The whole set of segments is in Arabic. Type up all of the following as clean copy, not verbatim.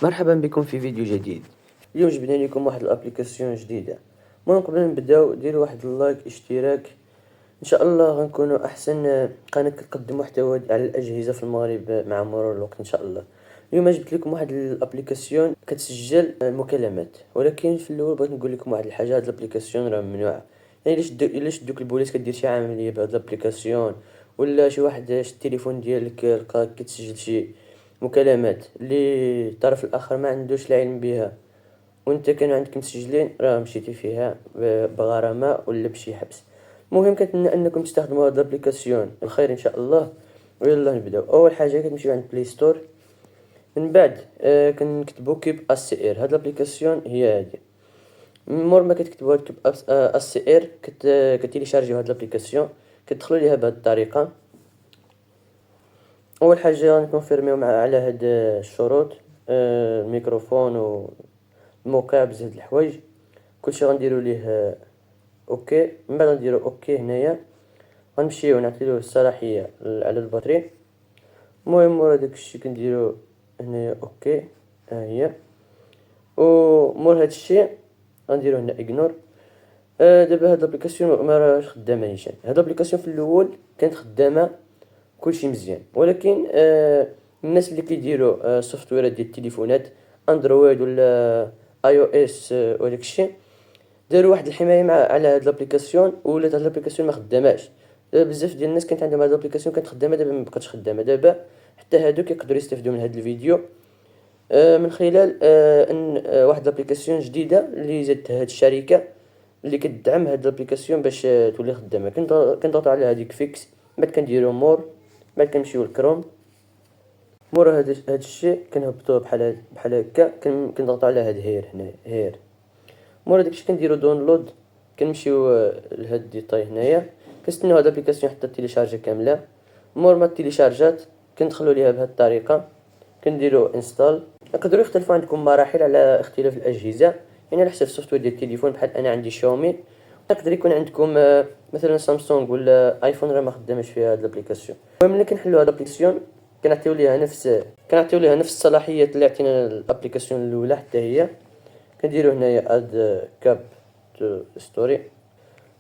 مرحبا بكم في فيديو جديد. اليوم جبنا لكم واحد الابليكاسيون جديده. المهم قبل ما نبداو ديروا واحد اللايك اشتراك، ان شاء الله غنكونوا احسن قناه كتقدم محتوى على الاجهزه في المغرب مع مرور الوقت ان شاء الله. اليوم جبت لكم واحد الابليكاسيون كتسجل مكالمات، ولكن في الاول بغيت نقول لكم واحد الحاجه. هاد الابليكاسيون راه ممنوعه، يعني الا شدوك البوليس كدير شي عمليه بهاد الابليكاسيون، ولا شي واحد شد التليفون ديالك لقاك كتسجل شي مكالمات اللي الطرف الاخر ما عندوش العلم بها، وانت كانوا عندك مسجلين، راه مشيتي فيها بغرامه ولا بشي حبس. المهم كنتمنى انكم تستخدموا هذا الابليكاسيون الخير ان شاء الله. ويلا نبداو. اول حاجه كتمشيو عند بلاي ستور، من بعد كنكتبوا كيب اس سي ار. هاد الابليكاسيون هي هادي. مور ما كتكتبوا كيب اس سي ار كتيليشارجيو هاد الابليكاسيون، كتدخلوا ليها بهاد الطريقه. اول حاجه غنكونفيرميو على هاد الشروط، الميكروفون والموقع بزاف د الحوايج، كلشي غنديرو ليه اوكي. من بعد غنديرو اوكي هنايا، غنمشيو نعطيوه الصلاحيه على الباتري. المهم مور هداك الشيء كنديرو هنايا اوكي، ها هي. ومور هاد الشيء غنديرو هنا اغنور. دابا هاد الابليكاسيون ما راهش خدامه نيشان. هاد الابليكاسيون في الاول كانت خدامه كلشي مزيان، ولكن الناس اللي كيديروا سوفتويرات ديال التليفونات اندرويد ولا اي او اس وداك الشيء، داروا واحد الحمايه على هاد لابليكاسيون، ولات هاد لابليكاسيون ما خداماش. دابا بزاف ديال الناس كانت عندهم هاد لابليكاسيون كانت خدامه، دابا ما بقاتش خدامه. دابا حتى هادو كيقدروا يستافدوا من هاد الفيديو من خلال ان واحد لابليكاسيون جديده اللي زادتها هاد الشركه اللي كتدعم هاد لابليكاسيون باش تولي خدامه. كنضغطوا على هاديك فيكس، بعد كنديروا مور، بعد كنمشيو لكروم. مورا هاد الشيء كنهبطوه بحال هكا، كنضغطوا على هاد هير هنا هير. مورا داكشي كنديرو داونلود، كنمشيو لهاد ديتاي هنايا، كنستناو هاد الابليكاسيون حتى تيليشارجي كامله. مور ما تيليشارجات كندخلوا ليها بهاد الطريقه، كنديرو انستال. يقدروا يختلفوا عندكم مراحل على اختلاف الاجهزه، يعني على حسب السوفتوير ديال التليفون. بحال انا عندي شاومي، يقدر يكون عندكم مثلا سامسونج ولا ايفون راه ما خدامش فيها هاد الابليكاسيون. المهم ملي كنحلوا هاد الابليكاسيون كنعطيو ليها نفس الصلاحيات اللي عطينا الابليكاسيون الاولى حتى هي. كنديرو هنايا اد كاب تو ستوري،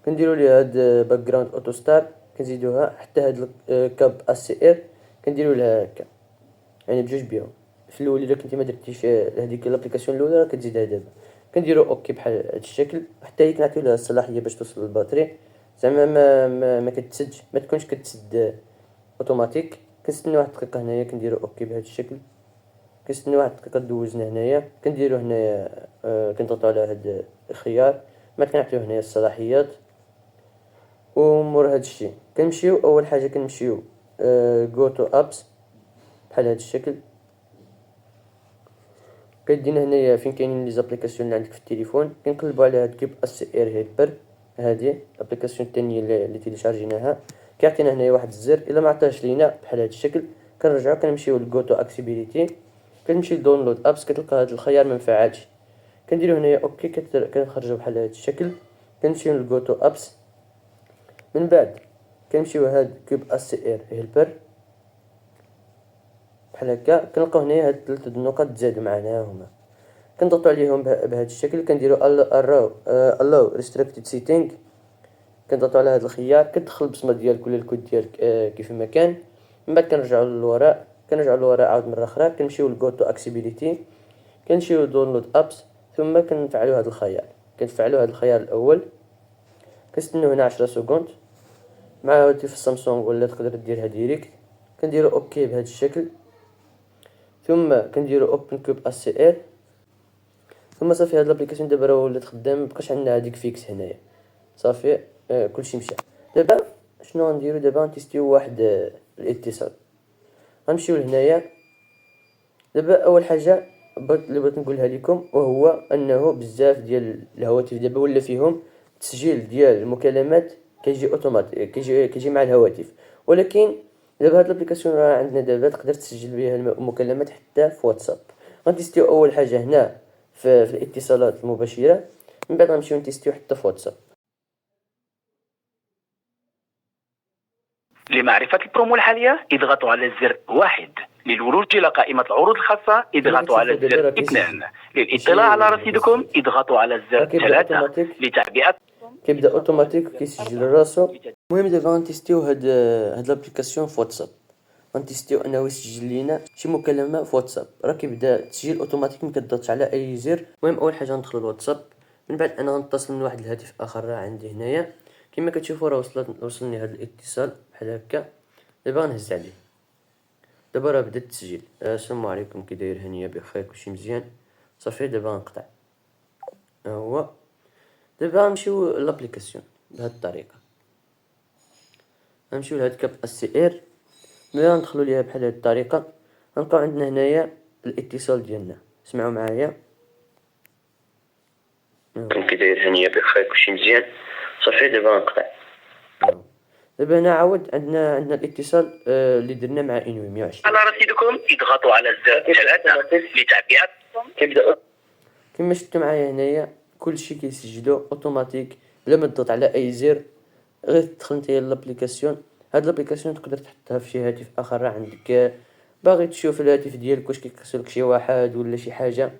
كنديرو ليها هاد باك جراوند اوتو ستار، كنزيدوها حتى هاد كاب اس سي ار كنديرو لها هكا، يعني بجوج بيهم. في الاول الا كنتي ما درتيش هذيك لابليكاسيون الاولى راه كتزيدها دابا. كنديرو اوكي بحال هاد الشكل، حتى هي كنعطيو لها الصلاحيه باش توصل للباتري، زعما ما كتسدش، ما تكونش كتسد اوتوماتيك. كنستناو واحد الدقيقه هنايا، كنديرو اوكي بهذا الشكل. كنستناو واحد الدقيقه دوزنا هنايا، كنديرو هنايا كنضغطو على هاد الخيار، ما كنعطيو هنايا الصلاحيات. ومور هاد الشيء كنمشيو اول حاجه كنمشيو جو تو ابس بحال هاد الشكل. كيدينا هنايا فين كاينين لي زابليكاسيون اللي عندك في التليفون، كنقلبوا على هاد كيب اس ار هيلبر. هادي الابليكاسيون الثانيه اللي تيليشارجيناها. كيعطينا هنايا واحد الزر، الا ما عطاش لينا بحال هاد الشكل كنرجعو كنمشيو للجو تو اكسيبيليتي، كنمشي لداونلود ابس، كتلقى هاد الخيار ما مفعلش، كنديرو هنايا اوكي، كنخرجوا بحال هاد الشكل. كنمشيو للجو تو ابس، من بعد كنمشيو هاد كيب اس ار هيلبر بحال هكا. كنلقاو هنايا هاد ثلاثه النقط تزادوا معنا هما، كنضغطوا عليهم بهذا الشكل. كنديروا allow restricted setting، كنضغطوا على هذا الخيار، كتدخل البصمه ديالك ولا الكود ديالك كيف ما كان. من بعد كنرجعوا للوراء عاود مره اخرى، كنمشيو للجو تو اكسيبيليتي، كنمشيو داونلود ابس، ثم كنفعلوا هذا الخيار. كنفعلوا هذا الخيار الاول، كنستناو هنا 10 سكوند. مع هاتف السامسونج ولا تقدر ديرها ديريكت. كنديروا اوكي بهذا الشكل، ثم كنديروا اوبن كوب اس سي ار. ثم صافي هاد لابليكاسيون دابا راه ولات خدام، مبقاش عندنا هاديك فيكس هنايا. صافي كلشي مشى. دابا شنو غنديرو؟ دابا غنتيستيو واحد الاتصال. غنمشيو لهنايا. دابا اول حاجه اللي بغيت نقولها لكم وهو انه بزاف ديال الهواتف دابا ولا فيهم تسجيل ديال المكالمات كيجي اوتوماتيك، كيجي مع الهواتف. ولكن دابا هاد لابليكاسيون راه عندنا دابا تقدر تسجل بها المكالمات حتى في واتساب. غنتيستيو اول حاجه هنا في الاتصالات المباشره، من بعد غنمشيو نتيستيو حتى في واتساب. لمعرفة البرومو الحالية اضغطوا على الزر 1. للولوج إلى قائمة العروض الخاصة اضغطوا على الزر 2. للاطلاع على رصيدكم اضغطوا على الزر 3. لتعبئة كيبدا اوتوماتيك كيسجل راسو. المهم دابا غنتيستيو هاد لابليكاسيون في واتساب، غنتيستيو انه يسجل لينا شي مكالمه في واتساب. راه كيبدا التسجيل اوتوماتيك ملي كتضغط على اي زر. المهم اول حاجه ندخلوا الواتساب، من بعد انا غنتصل من واحد الهاتف اخر راه عندي هنايا كما كتشوفوا. راه وصلني هذا الاتصال بحال هكا. دابا غنهز عليه. دابا راه بدا التسجيل. السلام عليكم، كي داير؟ هانيه بخير، كلشي مزيان. صافي دابا غنقطع. ها هو دابا غنمشيو لابليكاسيون بهاد الطريقه. غنمشيو لهاد كاب اس ار، ملي غندخلو ليها بحال هاد الطريقه غنلقاو عندنا هنايا الاتصال ديالنا. اسمعوا معايا. كي داير؟ هانيه بخير، كلشي مزيان. صافي دابا غنقطع. دابا هنا عاود عندنا الاتصال اللي درنا مع انوي 120. على رصيدكم اضغطوا على الزر 3 لتعبئة. كيبدا كما شفتوا معايا هنايا كلشي كيسجلو اوتوماتيك بلا ما تضغط على اي زر. غير تدخل نتايا لابليكاسيون. هاد لابليكاسيون تقدر تحطها في شي هاتف اخر راه عندك، باغي تشوف الهاتف ديالك واش كيكسلك شي واحد ولا شي حاجه،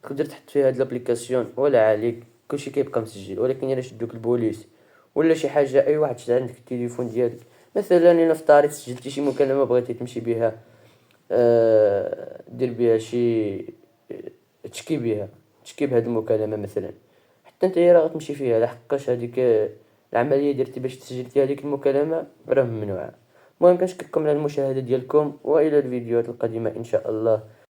تقدر تحط فيها هاد لابليكاسيون ولا عليك، كلشي كيبقى مسجل. ولكن الا شدوك البوليس ولا شي حاجه، اي واحد شد عندك التليفون ديالك مثلا، الا افترض سجلتي شي مكالمه بغيتي تمشي بها دير بها شي تشكي بهاد المكالمه مثلا، حتى نتايا راه غتمشي فيها لحقاش هذيك العمليه درتي باش تسجلتي هذيك المكالمه راه ممنوعه. المهم كنشكركم على المشاهده ديالكم، والى الفيديوهات القادمه ان شاء الله.